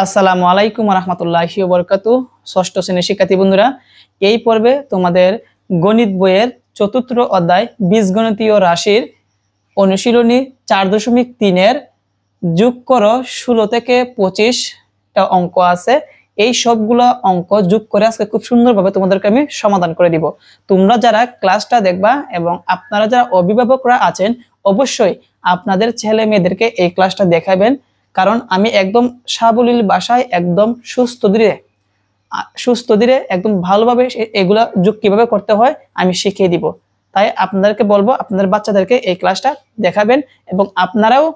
আসসালামু আলাইকুম রহমতুল্লাহি ওয়া বারাকাতুহু। ষষ্ঠ শ্রেণীর শিক্ষার্থী বন্ধুরা, এই পর্বে তোমাদের গণিত বইয়ের চতুর্থ অধ্যায় বীজগণিতীয় রাশির অনুশীলনী 4.3 যোগ করো 16 থেকে 25টা অঙ্ক আছে। এই সবগুলো অঙ্ক যোগ করে আজকে খুব সুন্দরভাবে তোমাদেরকে আমি সমাধান করে দিব। তোমরা যারা ক্লাসটা দেখবা এবং আপনারা যারা অভিভাবকরা আছেন অবশ্যই আপনাদের ছেলে মেয়েদেরকে এই ক্লাসটা দেখাবেন, কারণ আমি একদম সাবলীল ভাষায় একদম সুস্থ ধীরে একদম ভালোভাবে এগুলা যোগ কিভাবে করতে হয় আমি শিখিয়ে দিব। তাই আপনাদেরকে বলবো আপনাদের বাচ্চাদেরকে এই ক্লাসটা দেখাবেন এবং আপনারাও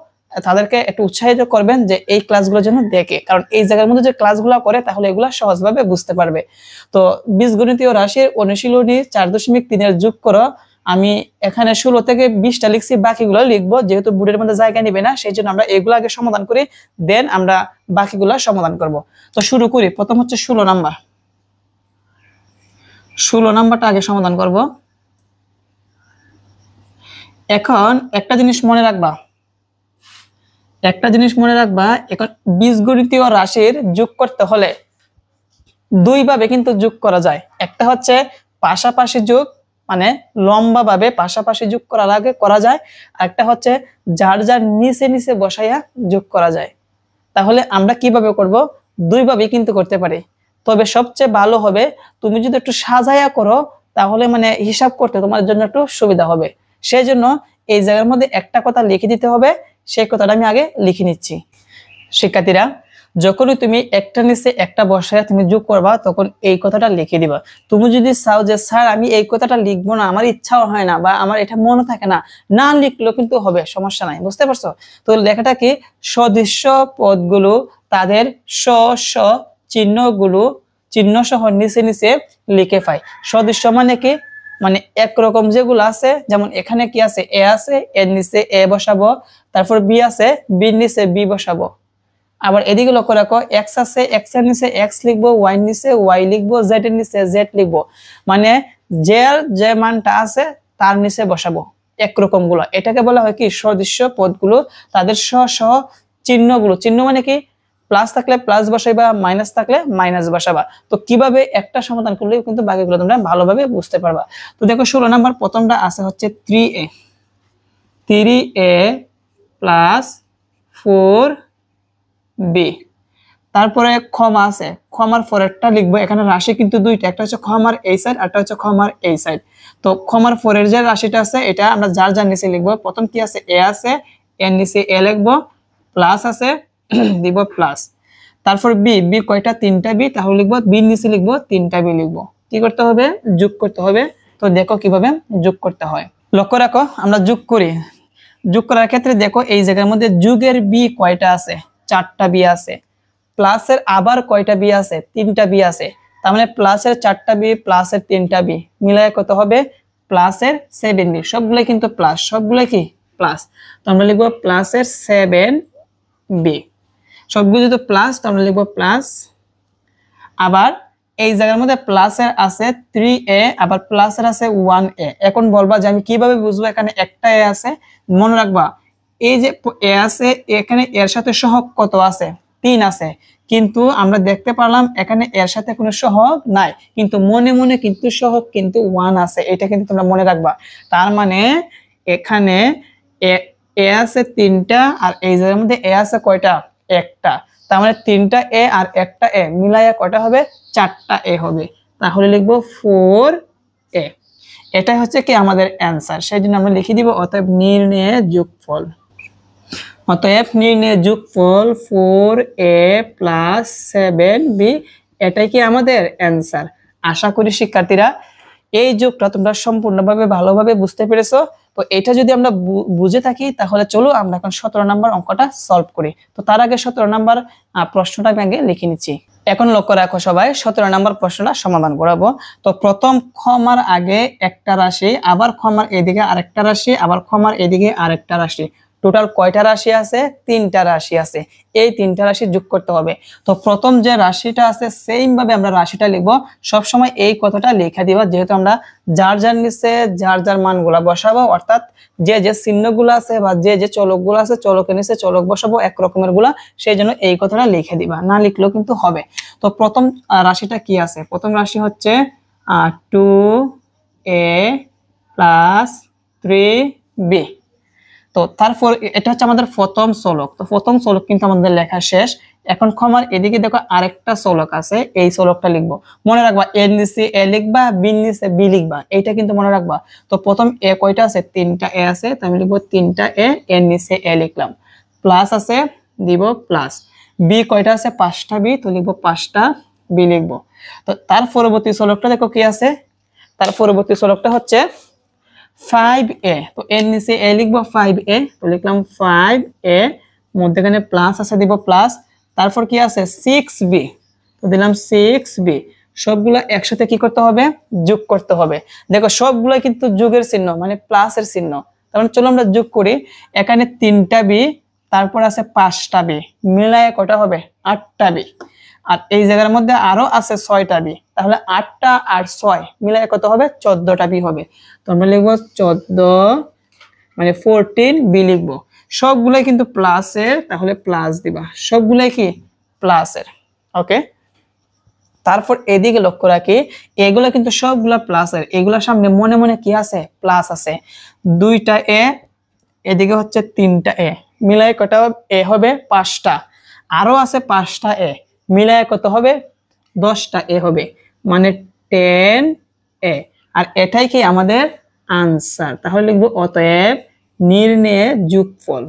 তাদেরকে একটু উৎসাহিত করবেন যে এই ক্লাসগুলো যেন দেখে, কারণ এই জায়গার মধ্যে যে ক্লাসগুলো করে তাহলে এগুলা সহজভাবে বুঝতে পারবে। তো বীজগণিতীয় রাশির অনুশীলনী 4.3 যোগ করো, আমি এখানে 16 থেকে 20টা লিখছি, বাকিগুলো লিখবো যেহেতু বোর্ডের মধ্যে জায়গা নিবে না, সেই জন্য আমরা এগুলো আগে সমাধান করি, দেন আমরা বাকিগুলো সমাধান করব। তো শুরু করি। প্রথম হচ্ছে 16 নাম্বারটা আগে সমাধান করব। এখন একটা জিনিস মনে রাখবা, এখন বীজগণিতীয় রাশির যোগ করতে হলে দুই ভাবে কিন্তু যোগ করা যায়। একটা হচ্ছে পাশাপাশি যোগ, মানে লম্বা ভাবে পাশাপাশি যোগ করা যায়, আর একটা হচ্ছে যার যার নিচে নিচে বসাইয়া যোগ করা যায়। তাহলে আমরা কিভাবে করব? দুই ভাবে কিন্তু করতে পারি, তবে সবচেয়ে ভালো হবে তুমি যদি একটু সাজায়া করো, তাহলে মানে হিসাব করতে তোমার জন্য একটু সুবিধা হবে। সেই জন্য এই জায়গার মধ্যে একটা কথা লিখে দিতে হবে, সেই কথাটা আমি আগে লিখে নিচ্ছি। শিক্ষার্থীরা, যখনই তুমি একটা নিচে একটা বসায় তুমি যোগ করবা তখন এই কথাটা লিখে দিবা। তুমি যদি চাও যে স্যার আমি এই কথাটা লিখবো না, আমার ইচ্ছাও হয় না বা আমার এটা মনে থাকে না, না লিখলেও কিন্তু হবে, সমস্যা নাই। বুঝতে পারছো? তো লেখাটা কি, সদৃশ্য পদগুলো তাদের স্ব চিহ্নগুলো চিহ্ন সহ নিচে নিচে লিখে পাই। সদৃশ্য মানে কি, মানে একরকম যেগুলো আছে, যেমন এখানে কি আছে, এ আছে, এর নিচে এ বসাবো, তারপর বি আছে, বির নিচে বি বসাবো। আবার এদিকে লক্ষ্য রাখো, এক্স আছে, এক্স এর নিচে এক্স লিখবো, ওয়াই এর নিচে ওয়াই লিখবো, জেড এর নিচে জেড লিখবো, মানে যে মানটা আছে তার নিচে বসাবো একরকম গুলো। এটাকে বলা হয় কি, সদৃশ্য পদগুলো তাদের স্ব চিহ্নগুলো। চিহ্ন মানে কি, প্লাস থাকলে প্লাস বসাইবা, মাইনাস থাকলে মাইনাস বসাবা। তো কিভাবে একটা সমাধান করলে কিন্তু বাকিগুলো তোমরা ভালোভাবে বুঝতে পারবা। তো দেখো 16 নাম্বার প্রথমটা আছে হচ্ছে 3a প্লাস 4b, তারপরে ক্ষমা আছে, ক্ষমার পরেরটা লিখবো। এখানে রাশি কিন্তু দুইটা, একটা হচ্ছে ক্ষমার এই সাইড, একটা হচ্ছে ক্ষমার এই সাইড। তো ক্ষমার পরের যে রাশিটা আছে এটা আমরা যার যার নিচে লিখবো। প্রথম কি আছে, এ আছে, এর নিচে এ লিখবো, প্লাস আছে দিব প্লাস, তারপর বি কয়টা, 3টা বি, তাহলে লিখবো বির নিচে লিখবো 3টা বি লিখবো। কি করতে হবে, যোগ করতে হবে। তো দেখো কিভাবে যোগ করতে হয়। লক্ষ্য রাখো, আমরা যোগ করি। যোগ করার ক্ষেত্রে দেখো এই জায়গার মধ্যে যোগের বি কয়টা আছে, 4টা বি আছে। প্লাসের আবার কয়টা বি আছে, 3টা বি আছে। তার মানে প্লাসের 4টা বি প্লাসের 3টা বি মিলায় কত হবে, প্লাসের 7 বি। সবগুলো কিন্তু প্লাস, সবগুলো কি প্লাস। তো আমরা লিখবো প্লাসের 7 বি। সবগুলো তো প্লাস, তো আমরা লিখবো প্লাস। আবার এই জায়গার মধ্যে প্লাসের আছে 3a, আবার প্লাসের আছে 1a। এখন বলবা যে আমি কিভাবে বুঝবো এখানে একটা এ আছে। মনে রাখবা, এই যে এ আছে, এখানে এর সাথে সহগ কত আছে, 3 আছে, কিন্তু আমরা দেখতে পারলাম এখানে এর সাথে কোনো সহগ নাই, কিন্তু মনে মনে কিন্তু সহগ কিন্তু 1 আছে। এটা কিন্তু তোমরা মনে রাখবা। তার মানে এখানে এ আছে 3টা, আর এই জায়গার মধ্যে এ আছে কয়টা, একটা। তার মানে 3টা এ আর একটা এ মিলাইয়া কয়টা হবে, 4টা এ হবে। তাহলে লিখবো 4a। এটাই হচ্ছে কি আমাদের অ্যান্সার। সেই জন্য আমরা লিখে দিব অতএব নির্ণয়ের যোগফল। অতএব নির্ণয়ের যোগফল 4a প্লাস 7b, এটাই কি আমাদের অ্যান্সার। আশা করি শিক্ষার্থীরা এই যোগটা তোমরা সম্পূর্ণভাবে ভালোভাবে বুঝতে পেরেছো। তো এটা যদি আমরা বুঝে থাকি তাহলে চলো আমরা এখন 17 নাম্বার অঙ্কটা সলভ করি। তো তার আগে 17 নাম্বার প্রশ্নটা আমি আগে লিখে নিচ্ছি। এখন লক্ষ্য রাখো সবাই, 17 নাম্বার প্রশ্নটা সমাধান করাবো। তো প্রথম ক্ষমার আগে একটা রাশি, আবার ক্ষমার এদিকে আরেকটা রাশি, আবার ক্ষমার এদিকে আরেকটা রাশি, টোটাল কয়টা রাশি আছে? 3টা রাশি আছে। এই 3টা রাশি যোগ করতে হবে। তো প্রথম যে রাশিটা আছে সেম ভাবে আমরা রাশিটা লিখবো। সব সময় এই কথাটা লেখা দিবা, যেহেতু আমরা যার যার নিচে যার যার মানগুলা বসাবো, অর্থাৎ যে যে চিহ্নগুলো আছে বা যে যে চলকগুলো আছে চলকের নিচে চলক বসাবো এক রকমের গুলা, সেই জন্য এই কথাটা লিখে দিবা, না লিখলেও কিন্তু হবে। তো প্রথম রাশিটা কি আছে? প্রথম রাশি হচ্ছে 2a প্লাস 3b। তো তারপর এটা হচ্ছে আমাদের প্রথম চলক। তো প্রথম চলক কিন্তু আমাদের লেখা শেষ। এখন ক্ষমার এদিকে দেখো আরেকটা চলক আছে, এই চলকটা লিখবো। মনে রাখবা এর নিচে এ লিখবা, বি নিচে বি লিখবা, এইটা কিন্তু মনে রাখবা। তো প্রথম এ কয়টা আছে? 3টা এ আছে, তো আমি লিখবো 3টা এ, এর নিচে এ লিখলাম। প্লাস আছে, দিব প্লাস। বি কয়টা আছে? 5টা বি, তো লিখবো 5টা বি লিখবো। তো তার পরবর্তী চলকটা দেখো কি আছে? তার পরবর্তী চলকটা হচ্ছে 5a। তো এর নিচে a লিখবো 5a, তো লিখলাম 5a, মধ্যখানে প্লাস আছে, দিব প্লাস। তারপর কি আছে? 6b, তো দিলাম 6b। সবগুলা একসাথে কি করতে হবে? যোগ করতে হবে। দেখো সবগুলা কিন্তু যোগের চিহ্ন, মানে প্লাসের চিহ্ন। তাহলে চলো আমরা যোগ করি। এখানে 3টা b, তারপর আছে 5টা b, মিলায়ে কটা হবে? 8টা b। আর এই জায়গার মধ্যে আরো আছে 6টা বি, তাহলে 8টা আর 6 মিলায় কত হবে? 14টা বি হবে। তো আমরা লিখবো 14, মানে 14 বি লিখবো। সবগুলাই কিন্তু প্লাসের, তাহলে প্লাস দিবা, সবগুলাই কি প্লাসের। ওকে, তারপর এদিকে লক্ষ্য রাখি, এগুলা কিন্তু সবগুলা প্লাসের, এগুলার সামনে মনে মনে কি আছে? প্লাস আছে। 2টা এ, এদিকে হচ্ছে 3টা এ, মিলায় কটা এ হবে? 5টা। আরো আছে 5টা এ, মিলায় কত হবে? 10টা এ হবে, মানে 10 এ। আর এটাই কি আমাদের আনসার। তাহলে লিখবো অতএব নির্ণয়ে যোগফল।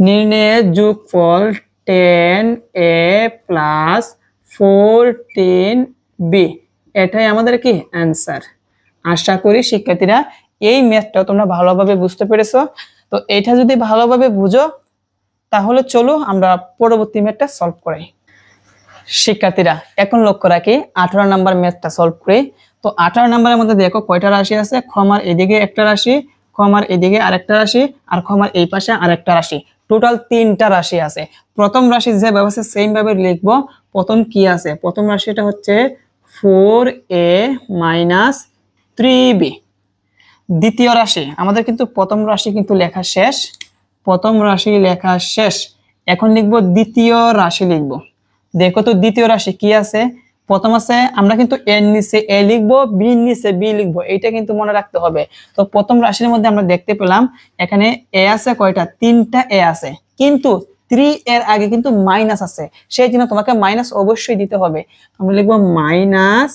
নির্ণয়ে যোগফল 10a প্লাস 14b, এটাই আমাদের কি অ্যান্সার। আশা করি শিক্ষার্থীরা এই ম্যাথটা তোমরা ভালোভাবে বুঝতে পেরেছো। তো এটা যদি ভালোভাবে বুঝো তাহলে চলো আমরা পরবর্তী ম্যাথটা সলভ করি। শিক্ষার্থীরা এখন লক্ষ্য রাখি 18 নাম্বার ম্যাথটা সলভ করি। তো 18 নাম্বারের মধ্যে দেখো কয়টা রাশি আছে? ক্ষমার এদিকে একটা রাশি, ক্ষমার এদিকে আরেকটা রাশি, আর ক্ষমার এই পাশে আরেকটা রাশি। টোটাল 3টা রাশি আছে। প্রথম রাশি যে ব্যবস্থা সেম ভাবে লিখবো। প্রথম কি আছে? প্রথম রাশিটা হচ্ছে 4a মাইনাস 3b। দ্বিতীয় রাশি আমাদের কিন্তু প্রথম রাশি কিন্তু লেখা শেষ, প্রথম রাশি লেখা শেষ। এখন লিখবো দ্বিতীয় রাশি লিখবো। দেখো তো দ্বিতীয় রাশি কি আছে? প্রথম আছে, আমরা কিন্তু এর নিচে এ লিখবো, বি নিচে বি লিখবো, এইটা কিন্তু মনে রাখতে হবে। তো প্রথম রাশির মধ্যে আমরা দেখতে পেলাম এখানে এ আছে কয়টা? 3টা এ আছে, কিন্তু 3 এর আগে কিন্তু মাইনাস আছে, সেই জন্য তোমাকে মাইনাস অবশ্যই দিতে হবে। আমরা লিখবো মাইনাস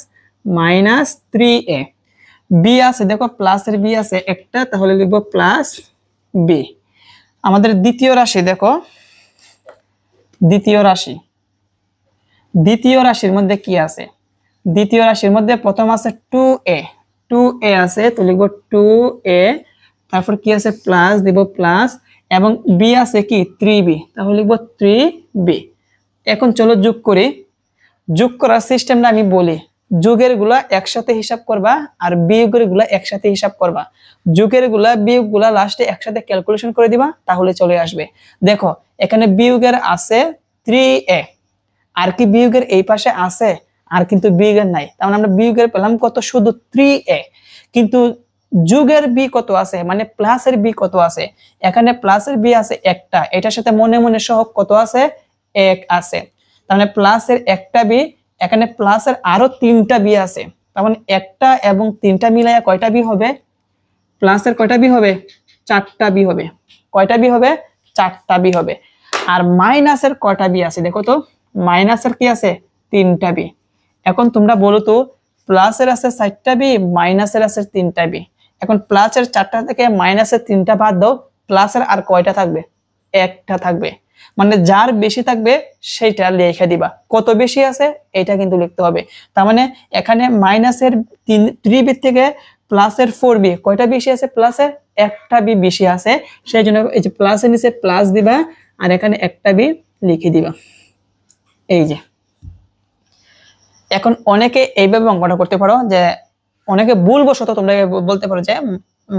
মাইনাস 3a। বি আছে, দেখো প্লাসের বি আছে একটা, তাহলে লিখবো প্লাস বি। আমাদের দ্বিতীয় রাশি দেখো, দ্বিতীয় রাশি, দ্বিতীয় রাশির মধ্যে কি আছে? দ্বিতীয় রাশির মধ্যে প্রথম আছে 2a, 2a আছে, তো লিখবো 2a। তারপর কি আছে? প্লাস, দিব প্লাস, এবং বি আছে কি 3b, তাহলে লিখবো 3b। এখন চলো যোগ করি। যোগ করার সিস্টেমটা আমি বলি, যোগের গুলা একসাথে হিসাব করবা আর বিয়োগের গুলা একসাথে হিসাব করবা। যোগের গুলা বিয়োগ গুলা লাস্টে একসাথে ক্যালকুলেশন করে দিবা, তাহলে চলে আসবে। দেখো এখানে বিয়োগের আছে 3a, আর কি বিয়োগের এই পাশে আছে? আর কিন্তু বিয়োগের নাই, তার মানে আমরা বিয়োগের পেলাম কত? শুধু 3a। কিন্তু যোগের বি কত আছে? মানে প্লাসের বি কত আছে? এখানে প্লাসের বি আছে একটা, এটার সাথে মনে মনে সহগ কত আছে? 1 আছে। তার মানে প্লাসের একটা বি, এখানে প্লাসের আরো 3টা বি আছে, তার মানে একটা এবং 3টা মিলাইয়া কয়টা বি হবে? প্লাসের কয়টা বি হবে? 4টা বি হবে। কয়টা বি হবে? 4টা বি হবে। আর মাইনাসের কয়টা বি আছে? দেখো তো, মাইনাসের কি আছে? 3টা বি। এখন তোমরা বলো তো, প্লাসের আছে 4টা বি, মাইনাসের আছে 3টা বি। এখন প্লাসের 4টা থেকে মাইনাসের 3টা বাদ দাও, প্লাসের আর কয়টা থাকবে? একটা থাকবে। মানে যার বেশি থাকবে সেইটা লিখে দিবা, কত বেশি আছে এটা কিন্তু লিখতে হবে। তার মানে এখানে মাইনাসের 3b থেকে প্লাসের 4b কয়টা বেশি আছে? প্লাসের একটা বি বেশি আছে, সেই জন্য এই যে প্লাসের নিচে প্লাস দিবা আর এখানে একটা বি লিখে দিবা। এই যে এখন অনেকে এইভাবে অঙ্কটা করতে পারো যে অনেকে ভুলবশত তোমরা বলতে পারো যে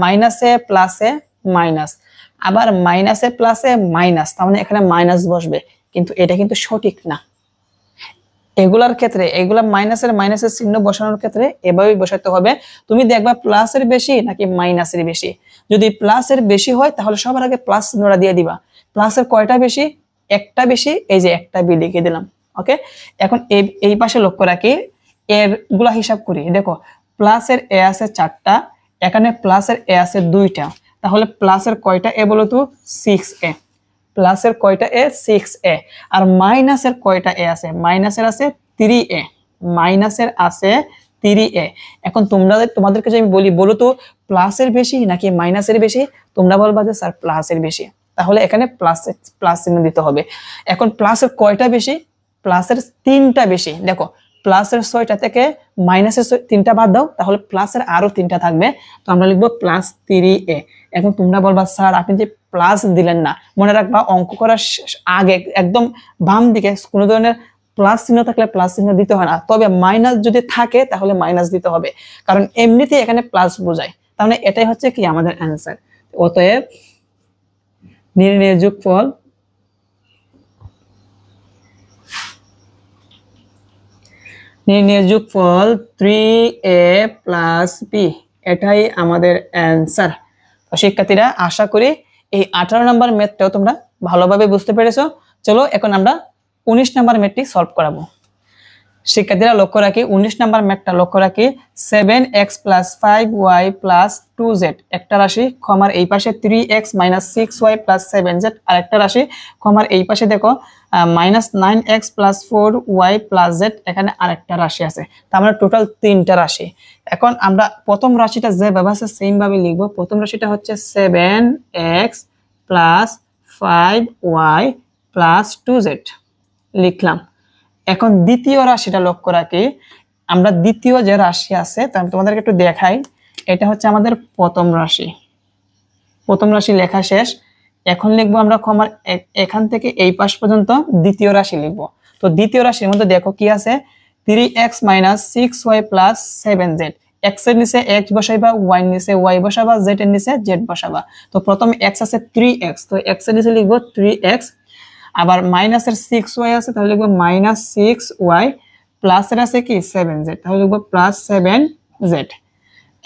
মাইনাসে প্লাসে মাইনাস, আবার মাইনাসে প্লাসে মাইনাস, তার মানে এখানে মাইনাস বসবে, কিন্তু এটা কিন্তু সঠিক না। এগুলার ক্ষেত্রে এগুলা মাইনাসের চিহ্ন বসানোর ক্ষেত্রে এভাবেই বসাতে হবে। তুমি দেখবা প্লাসের বেশি নাকি মাইনাসের বেশি। যদি প্লাসের বেশি হয় তাহলে সবার আগে প্লাস চিহ্নটা দিয়ে দিবা। প্লাসের কয়টা বেশি? একটা বেশি, এই যে একটা বি লিখে দিলাম। ওকে, এখন এই পাশে লক্ষ্য রাখি, এর গুলা হিসাব করি। দেখো প্লাসের এ আছে 4টা, এখানে প্লাসের এ আছে 2টা, তাহলে প্লাসের কয়টা এ বলো তো? 6a। প্লাসের কয়টা এ? 6a। আর মাইনাসের কয়টা এ আছে? মাইনাসের আছে 3a। মাইনাসের আছে 3a। এখন তোমাদেরকে যদি আমি বলি বলো তো প্লাসের বেশি নাকি মাইনাসের বেশি, তোমরা বলবা যে স্যার প্লাসের বেশি, তাহলে এখানে প্লাস চিহ্ন দিতে হবে। এখন প্লাসের কয়টা বেশি? প্লাসের 3টা বেশি। দেখো প্লাসের 6টা থেকে মাইনাসের 3টা বাদ দাও, তাহলে প্লাসের আরো 3টা থাকবে, তো আমরা লিখবো প্লাস 3a। এখন তোমরা বলবা স্যার আপনি যে প্লাস দিলেন না। মনে রাখবা অঙ্ক করার আগে একদম বাম দিকে কোনো ধরনের প্লাস চিহ্ন থাকলে প্লাস চিহ্ন দিতে হয় না, তবে মাইনাস যদি থাকে তাহলে মাইনাস দিতে হবে, কারণ এমনিতেই এখানে প্লাস বোঝায়। তার মানে এটাই হচ্ছে কি আমাদের অ্যান্সার। অতএব নির্ণয়ের যোগফল নির্ণয়ের যোগফল 3a প্লাস বি, এটাই আমাদের অ্যান্সার। তো শিক্ষার্থীরা আশা করি এই 18 নম্বর ম্যাথটাও তোমরা ভালোভাবে বুঝতে পেরেছো। চলো এখন আমরা 19 নম্বর ম্যাথটি সলভ করাবো। শিক্ষার্থীরা লক্ষ্য রাখি 19 নম্বর ম্যাথটা লক্ষ্য রাখি 7x + 5y + 2z একটা রাশি, ক্ষমার এই পাশে 3x - 6y + 7z আরেকটা রাশি, ক্ষমার এই পাশে দেখো -9x + 4y + z এখানে আরেকটা রাশি আছে। তার মানে টোটাল 3টা রাশি। এখন আমরা প্রথম রাশিটা যেভাবে আছে সেম ভাবে লিখব। প্রথম রাশিটা হচ্ছে 7x + 5y + 2z লিখলাম। এখন দ্বিতীয় রাশিটা লক্ষ্য রাখি, আমরা দ্বিতীয় যে রাশি আছে তা আমি তোমাদেরকে একটু দেখাই। এটা হচ্ছে আমাদের প্রথম রাশি। প্রথম রাশি লেখা শেষ। এখন লিখবো আমরা ক্ষমার এখান থেকে এই পাশ পর্যন্ত দ্বিতীয় রাশি লিখবো। তো দ্বিতীয় রাশির মধ্যে দেখো কি আছে, 3x - 6y + 7z। x এর নিচে x বসাইবা, y এর নিচে y বসাবা, z এর নিচে z বসাবা। তো প্রথমে x আছে 3x, তো x এর নিচে লিখবো 3x, আবার মাইনাসের 6y আছে তাহলে লিখবো -6y, প্লাসের আছে কি 7z তাহলে লিখবো +7z।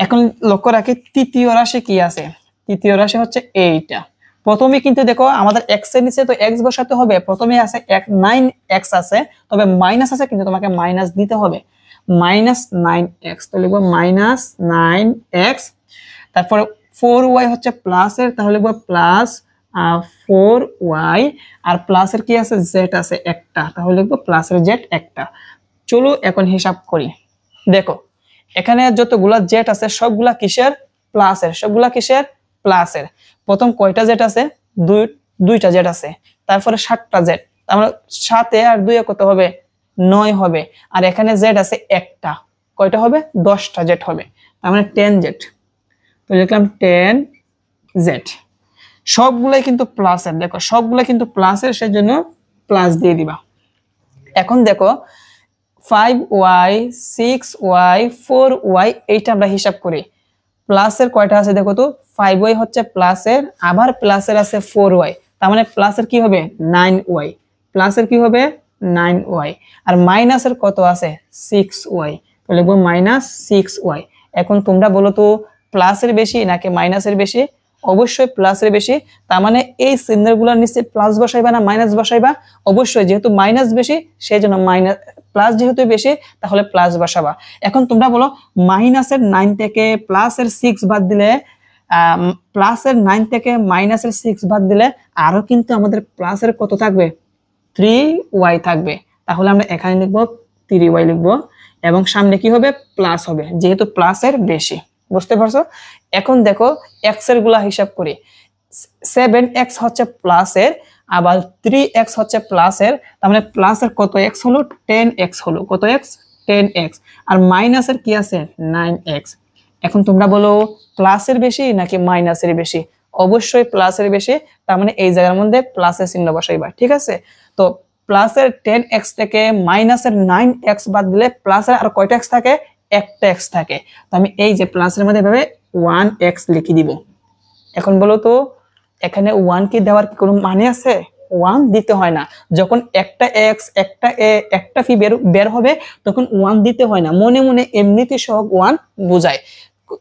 এখন লক্ষ্য রাখি তৃতীয় রাশি কি আছে। তৃতীয় রাশি হচ্ছে এইটা। প্রথমে কিন্তু দেখো আমাদের x এর নিচে তো x বসাতে হবে, প্রথমে আছে 9x আছে, তবে মাইনাস আছে কিন্তু তোমাকে মাইনাস দিতে হবে, -9x তো লিখবো -9x। তারপরে 4y হচ্ছে প্লাসের, তাহলে লিখবো +4y, আর প্লাসের কি আছে z আছে একটা, তাহলে লিখবো প্লাসের z একটা। চলো এখন হিসাব করি। দেখো এখানে যতগুলা z আছে সবগুলা কিসের? প্লাসের। সবগুলা কিসের? প্লাসের। প্রথম কয়টা z আছে? দুইটা z আছে, তারপরে 7টা z, আমরা 7 আর 2 কত হবে? 9 হবে। আর এখানে z আছে একটা, কয়টা হবে? 10টা z হবে, তার মানে 10z। তো লিখলাম 10z। সবগুলাই কিন্তু প্লাসের। দেখো সবগুলাই কিন্তু প্লাসের, সেজন্য প্লাস দিয়ে দিবা। এখন দেখো 5y 6y 4y এইটা আমরা হিসাব করি। প্লাসের কয়টা আছে দেখো তো, 5y হচ্ছে প্লাসের, আবার প্লাসের আছে 4y, তার মানে প্লাসের কি হবে? 9y। প্লাসের কি হবে? 9y। আর মাইনাসের কত আছে? 6y, তো লিখবো -6y। এখন তোমরা বলো তো প্লাসের বেশি নাকি মাইনাসের বেশি? অবশ্যই প্লাসের বেশি। তার মানে এই চিহ্নগুলোর নিচে প্লাস বসাইবা না মাইনাস বসাইবা? অবশ্যই, যেহেতু মাইনাস বেশি সেই জন্য মাইনাস, প্লাস যেহেতু বেশি তাহলে প্লাস বসাবা। এখন তোমরা বলো মাইনাসের 9 থেকে প্লাসের 6 বাদ দিলে, প্লাসের 9 থেকে মাইনাসের 6 বাদ দিলে আরো কিন্তু আমাদের প্লাসের কত থাকবে? 3y থাকবে। তাহলে আমরা এখানে লিখবো 3y লিখবো, এবং সামনে কি হবে? প্লাস হবে, যেহেতু প্লাসের বেশি। বুঝতে পারছো? এখন দেখো x এর গুলা হিসাব করি। 7x হচ্ছে প্লাসের, আবার 3x হচ্ছে প্লাসের, তার মানে প্লাসের কত x হলো? 10x হলো। কত x? 10x। আর মাইনাসের কি আছে? 9x। এখন তোমরা বলো প্লাসের বেশি নাকি মাইনাসের বেশি? অবশ্যই প্লাসের বেশি, তার মানে এই জায়গার মধ্যে প্লাসের চিহ্ন বসাইবা। ঠিক আছে? তো প্লাসের 10x থেকে মাইনাসের 9x বাদ দিলে প্লাসের আর কয়টা x থাকে? একটা এক্স থাকে। তো আমি এই যে প্লাসের মধ্যে এভাবে 1x লিখে দিব। এখন বলো তো এখানে 1 কি দেওয়ার কি কোনো মানে আছে? 1 দিতে হয় না। যখন একটা এক্স একটা এ একটা ফি বের হবে তখন 1 দিতে হয় না, মনে মনে এমনিতে সব 1 বোঝায়।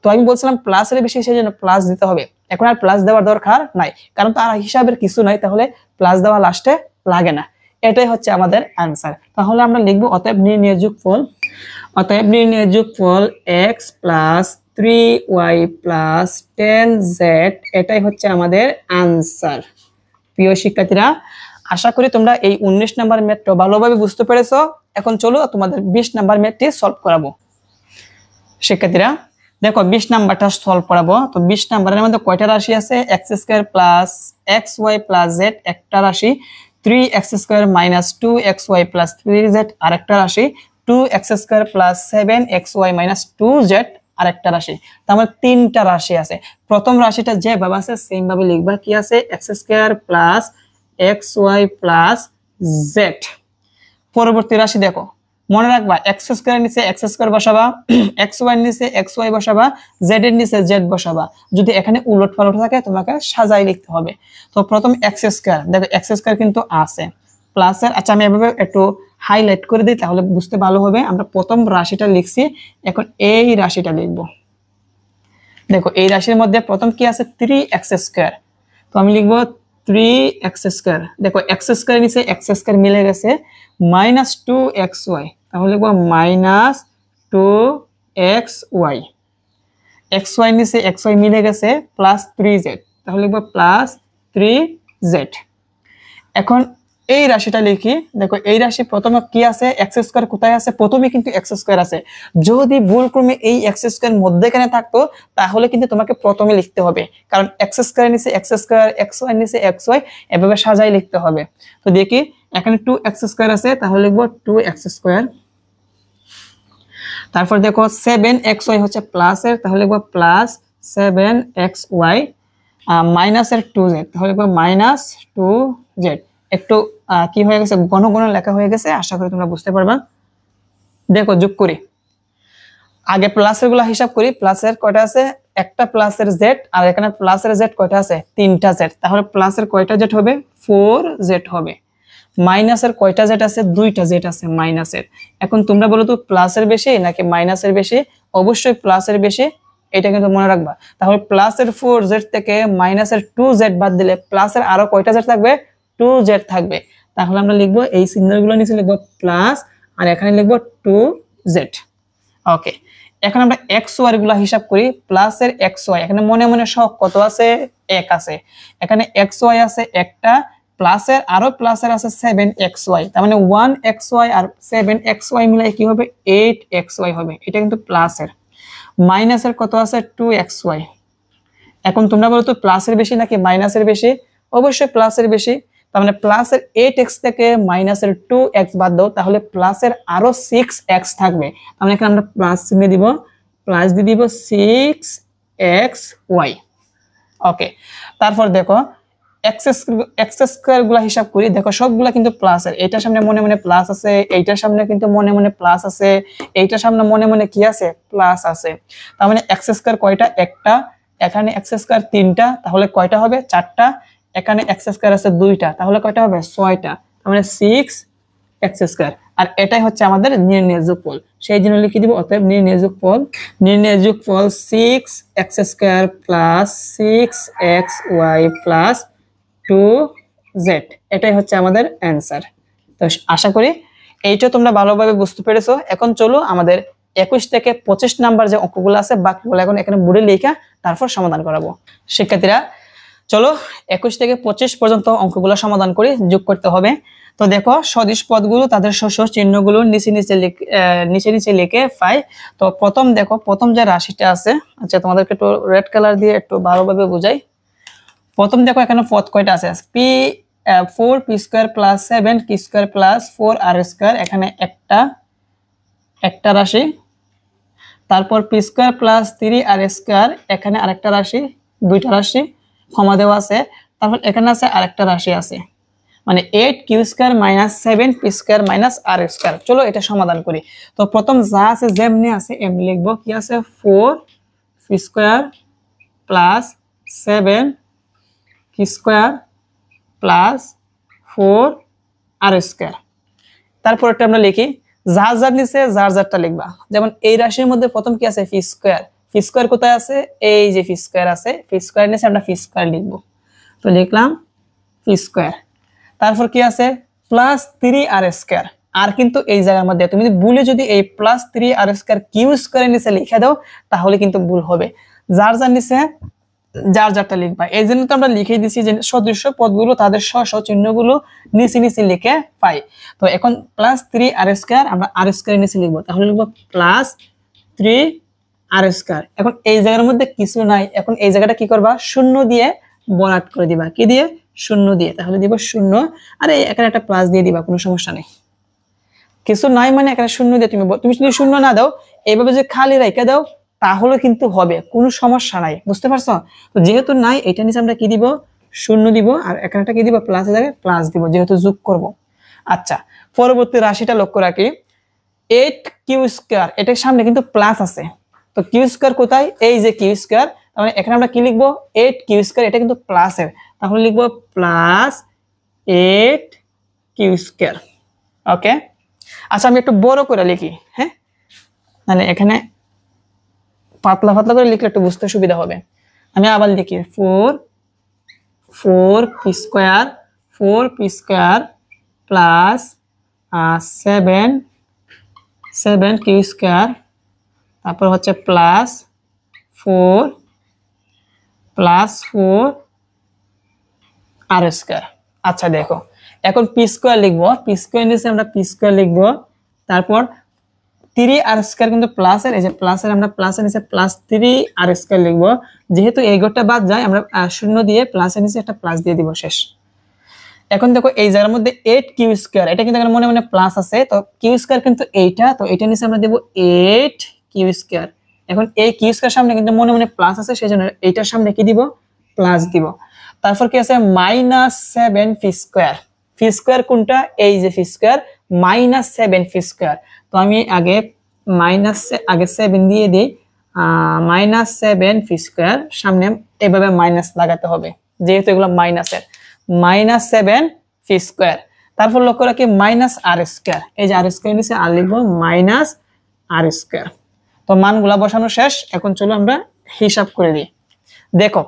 তো আমি বলছিলাম প্লাসের বেশি সেই জন্য প্লাস দিতে হবে। এখন আর প্লাস দেওয়ার দরকার নাই, কারণ তার হিসাবের কিছু নাই, তাহলে প্লাস দেওয়া লাস্টে লাগে না। এটাই হচ্ছে আমাদের অ্যান্সার। তাহলে আমরা লিখবো অতএব নির্ণেয় যোগফল, অতএব নির্ণেয় যোগফল x plus 3y plus 10z, এটাই হচ্ছে আমাদের আনসার। প্রিয় শিক্ষার্থীরা, আশা করি তোমরা এই 19 নাম্বার ম্যাথটা ভালোভাবে বুঝতে পেরেছো। এখন চলো তোমাদের 20 নাম্বার ম্যাথটি সলভ করাবো। শিক্ষার্থীরা দেখো 20 নাম্বারটা সলভ করাবো। তো 20 নাম্বারের মধ্যে কয়টা রাশি আছে? x square plus xy plus z একটা রাশি, 3x square minus 2xy plus 3z আরেকটা রাশি, 2x square plus 7xy minus 2z আরেকটা রাশি। তার মানে তিনটা রাশি আছে। প্রথম রাশিটা যেভাবে আছে সেম ভাবে লিখবা। কি আছে? x square plus xy plus z। পরবর্তী রাশি দেখো, মনে রাখবা এক্স স্কয়ার নিচে এক্স স্কয়ার বসাবা, এক্স ওয়াই নিচে এক্স ওয়াই বসাবা, জেড এর নিচে জেড বসাবা। যদি এখানে উলট পালট থাকে তোমাকে সাজাই লিখতে হবে। তো প্রথম এক্স স্কয়ার, দেখো এক্স স্কয়ার কিন্তু আছে প্লাসের, আচ্ছা আমি এভাবে একটু হাইলাইট করে দিই তাহলে বুঝতে ভালো হবে। আমরা প্রথম রাশিটা লিখছি, এখন এই রাশিটা লিখব। দেখো এই রাশির মধ্যে প্রথম কি আছে? 3x square. তো আমি লিখবো 3x স্কয়ার। দেখো এক্স স্কয়ার নিচে এক্স স্কয়ার মিলে গেছে, মাইনাস 2xy, তাহলে লিখবো মাইনাস 2xy। xy নিচে xy মিলে গেছে, প্লাস 3z, তাহলে লিখবো প্লাস 3z। এখন এই রাশিটা লিখি। দেখো এই রাশি প্রথমে কি আছে? এক্স স্কয়ার কোথায় আছে? প্রথমে কিন্তু এক্স স্কয়ার আছে। যদি ভুলক্রমে এই এক্স স্কয়ার মধ্যেখানে থাকতো তাহলে কিন্তু তোমাকে প্রথমে লিখতে হবে, কারণ এক্স স্কয়ার নিচে এক্স স্কয়ার, এক্স ওয়াই নিচে এক্স ওয়াই, এভাবে সাজাই লিখতে হবে। তো দেখি এখানে 2x স্কয়ার আছে, তাহলে লিখবো 2x স্কয়ার। তারপর দেখো 7xy হচ্ছে প্লাসের, তাহলে লিখবো প্লাস 7xy, মাইনাসের 2z, তাহলে লিখবো মাইনাস 2z। একটু কি হয়ে গেছে? ঘন ঘন লেখা হয়ে গেছে, আশা করি তোমরা বুঝতে পারবা। দেখো যোগ করি, আগে প্লাসের গুলা হিসাব করি। প্লাসের কয়টা আছে? একটা প্লাসের জেড, আর এখানে প্লাসের জেড কয়টা আছে? তিনটা জেড, তাহলে প্লাসের কয়টা জেড হবে? 4z হবে। মাইনাসের কয়টা জেড আছে? দুইটা জেড আছে মাইনাসের। এখন তোমরা বলো তো প্লাসের বেশি নাকি মাইনাসের বেশি? অবশ্যই প্লাসের বেশি, এটা কিন্তু মনে রাখবা। তাহলে প্লাসের 4z থেকে মাইনাসের 2z বাদ দিলে প্লাসের আরো কয়টা জেড থাকবে? 2z থাকবে। তাহলে আমরা লিখবো এই চিহ্নগুলো নিচে লিখবো প্লাস, আর এখানে লিখবো 2z। ওকে, এখন আমরা এক্স ওয়াই গুলা হিসাব করি। প্লাসের এক্স ওয়াই, এখানে মনে মনে সব কত আছে? 1 আছে। এখানে এক্স ওয়াই আছে একটা, প্লাসের আরো প্লাসের আছে 7xy, তার মানে 1xy আর 7xy মিলাই কি হবে? 8xy হবে। এটা কিন্তু প্লাসের। মাইনাসের কত আছে? 2xy। এখন তোমরা বলো তো প্লাসের বেশি নাকি মাইনাসের বেশি? অবশ্যই প্লাসের বেশি। তার মানে প্লাসের 8x থেকে মাইনাসের 2x বাদ দাও, তাহলে প্লাসের আরো 6x থাকবে। তার মানে এখানে আমরা প্লাস চিহ্ন দিব, প্লাস দিয়ে দিব 6xy। ওকে, তারপর দেখো এক্স স্কয়ার গুলা হিসাব করি। দেখো সবগুলা কিন্তু প্লাসের, এইটার সামনে মনে মনে প্লাস আছে, এইটার সামনে কিন্তু মনে মনে প্লাস আছে, এইটার সামনে মনে মনে কি আছে? প্লাস আছে। তার মানে এক্স স্কয়ার কয়টা? একটা। এখানে এক্স স্কয়ার তিনটা, তাহলে কয়টা হবে? চারটা। এখানে এক্স স্কয়ার আছে দুইটা, তাহলে কয়টা হবে? 6টা। তার মানে 6x স্কয়ার। আর এটাই হচ্ছে আমাদের নির্ণেয় যোগফল, সেই জন্য লিখে দিব অতএব নির্ণেয় যোগফল। নির্ণেয় যোগফল 6x square plus 6xy plus 2z, এটাই হচ্ছে আমাদের অ্যান্সার। তো আশা করি এইটা তোমরা ভালোভাবে বুঝতে পেরেছো। এখন চলো আমাদের 21 থেকে 25 নাম্বার যে অঙ্কগুলো আছে বাকিগুলো এখন এখানে বোর্ডে লেখা তারপর সমাধান করাবো। শিক্ষার্থীরা চলো 21 থেকে 25 পর্যন্ত অঙ্কগুলো সমাধান করি, যোগ করতে হবে। তো দেখো সদিশ পদগুলো তাদের শস্য চিহ্নগুলো নিচে নিচে লিখে পাই। তো প্রথম দেখো, প্রথম যে রাশিটা আছে, আচ্ছা তোমাদেরকে একটু রেড কালার দিয়ে একটু ভালোভাবে বুঝাই। প্রথম দেখো এখানে পদ কয়টা আছে? P 4p square plus 7q square plus 4r square, এখানে একটা রাশি। তারপর p square plus 3r square, এখানে আরেকটা রাশি, দুইটা রাশি ক্ষমা দেওয়া আছে। তারপর এখানে আছে আরেকটা রাশি আছে। মানে 8 Q square minus 7 P square minus R square. চলো এটা সমাধান করি। তো প্রথম যা আছে যেমনি আছে এমনি লিখবো। কি আছে 4 P square plus 7 P square plus 4 R square. তারপরটা আমরা লিখি, যার যার নিচে যার যারটা লিখবা। যেমন এই রাশির মধ্যে প্রথম কি আছে পি স্কয়ার। পি স্কয়ার কোথায় আছে? এই যে পি স্কয়ার আছে, পি স্কয়ার নিচে আমরা পি স্কয়ার লিখবো। তো লিখলাম পি স্কয়ার। তারপর কি আছে প্লাস 3 আর স্কয়ার। আর কিন্তু এই জায়গার মধ্যে তুমি ভুলে যদি এই প্লাস 3 আর স্কয়ার কিউ স্কয়ারের নিচে লিখে দাও তাহলে কিন্তু ভুল হবে। যার যার নিচে যার যারটা লিখবা। এই জন্য তো আমরা লিখে দিছি যে সদৃশ্য পদগুলো তাদের স্ব চিহ্নগুলো নিচে নিচে লিখে পাই। তো এখন প্লাস 3 আর স্কয়ার আমরা আর স্কয়ারের নিচে লিখবো। তাহলে লিখবো প্লাস 3 আর স্কয়ার। এখন এই জায়গার মধ্যে কিছু নাই, এখন এই জায়গাটা কি করবা শূন্য দিয়ে বরাট করে দিবা। কি দিয়ে? শূন্য দিয়ে। তাহলে দিব শূন্য, আর এখানে একটা প্লাস দিয়ে দিবা, কোনো সমস্যা নেই। কিছু নাই মানে এখানে শূন্য দিয়ে তুমি যদি শূন্য না দাও, এইভাবে যে খালি রেখে দাও তাহলে কিন্তু হবে, কোনো সমস্যা নাই। বুঝতে পারছো? তো যেহেতু নাই এটা নিচে আমরা কি দিব? শূন্য দিব, আর এখানে একটা কি দিব? প্লাস জায়গায় প্লাস দিব, যেহেতু যোগ করব। আচ্ছা, পরবর্তী রাশিটা লক্ষ্য রাখি 8 কিউ স্কয়ার। এটার সামনে কিন্তু প্লাস আছে। তো কিউ স্কয়ার কোথায়? এই যে কিউ স্কয়ার। তাহলে এখানে আমরা কি লিখবো? 8 কিউ স্কয়ার। এটা কিন্তু প্লাসের, তাহলে লিখবো প্লাস 8 কিউ স্কয়ার। ওকে। আচ্ছা আমি একটু বড় করে লিখি, হ্যাঁ, মানে এখানে পাতলা পাতলা করে লিখলে একটু বুঝতে সুবিধা হবে। আমি আবার লিখি 4 P square, 4 P square plus 7 Q square, তারপর হচ্ছে প্লাস 4 আর স্কয়ার। আচ্ছা দেখো, এখন পি স্কয়ার লিখবো। পি স্কয়ার নিচে আমরা পি স্কয়ার লিখবো। তারপর 3 আর স্কয়ার কিন্তু প্লাসের, এই যে প্লাসের আমরা প্লাসের নিচে প্লাস 3 আর স্কয়ার লিখবো। যেহেতু এই ঘরটা বাদ যায় আমরা শূন্য দিয়ে প্লাসের নিচে একটা প্লাস দিয়ে দিব, শেষ। এখন দেখো এই জায়গার মধ্যে 8 কিউ স্কয়ার, এটা কিন্তু এখানে মনে মনে প্লাস আছে, তো কিউ স্কয়ার কিন্তু এইটা, তো এটা নিচে আমরা দেব 8 কিউ স্কয়ার। এখন এই কিউ স্কয়ার সামনে কিন্তু মনে মনে প্লাস আছে, সেজন্য এইটার সামনে কি দিব? প্লাস দিব। তারপর কি আছে minus 7 P square. P square কোনটা? এই যে P square minus 7 P square. তো আমি আগে আগে 7 দিয়ে দিই, মাইনাস 7 পি স্কয়ার। সামনে এভাবে মাইনাস লাগাতে হবে যেহেতু এগুলো মাইনাসের। Minus 7 P square. তারপর লক্ষ্য রাখি মাইনাস আর স্কয়ার। এই যে আর স্কয়ার নিচে আর লিখবো মাইনাস আর স্কয়ার। তো মানগুলা বসানো শেষ। এখন চলো আমরা হিসাব করে দিই। দেখো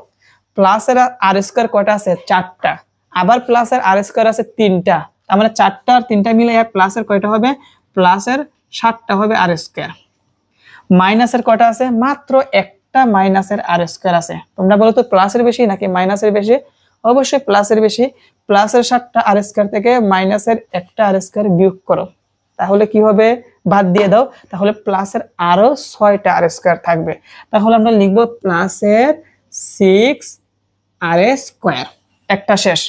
প্লাসের আর স্কয়ার কয়টা আছে? 4টা। আবার প্লাসের আর স্কয়ার আছে 3টা। তার মানে 4টা আর 3টা মিলে প্লাসের কয়টা হবে? প্লাসের 7টা হবে আর স্কয়ার। মাইনাসের কয়টা আছে? মাত্র একটা মাইনাসের আর স্কয়ার আছে। তোমরা বলো তো প্লাসের বেশি নাকি মাইনাসের বেশি? অবশ্যই প্লাসের বেশি। প্লাসের 7টা আর স্কয়ার থেকে মাইনাসের একটা আর স্কয়ার বিয়োগ করো, তাহলে কি হবে? বাদ দিয়ে দাও, তাহলে প্লাসের আরো 6টা আর স্কয়ার থাকবে। তাহলে আমরা লিখবো প্লাসের 6 আর স্কয়ার। একটা শেষ।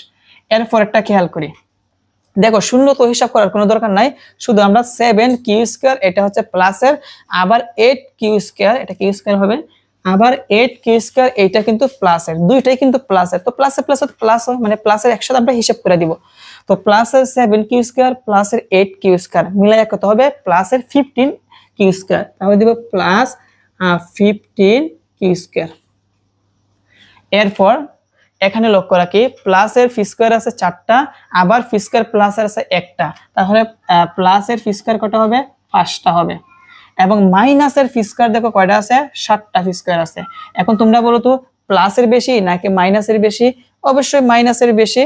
এরপর একটা খেয়াল করি, দেখো শূন্য তো হিসাব করার কোনো দরকার নাই, শুধু আমরা 7 কিউ স্কয়ার, এটা হচ্ছে প্লাসের, আবার 8 কিউ স্কয়ার, এটা কিউ স্কয়ার হবে, আবার 8 কিউ স্কয়ার, এইটা কিন্তু প্লাসের, দুইটাই কিন্তু প্লাসের। তো প্লাসের প্লাস প্লাস হয়, মানে প্লাসের একসাথে আমরা হিসাব করে দিব। তো প্লাসের 7 কিউ স্কয়ার প্লাসের 8 কিউ স্কয়ার মিলাই কত হবে? প্লাসের 15 কিউ স্কয়ার। তাহলে দিব প্লাস 15 কিউ স্কয়ার। এরপর এখানে লক্ষ্য রাখি প্লাসের পি স্কয়ার আছে 4টা, আবার পি স্কয়ার প্লাসের আছে একটা, তাহলে প্লাসের পি স্কয়ার কত হবে? 5টা হবে। এবং মাইনাসের পি স্কয়ার দেখো কয়টা আছে? 7টা পি স্কয়ার আছে। এখন তোমরা বলো তো প্লাসের বেশি নাকি মাইনাসের বেশি? অবশ্যই মাইনাসের বেশি।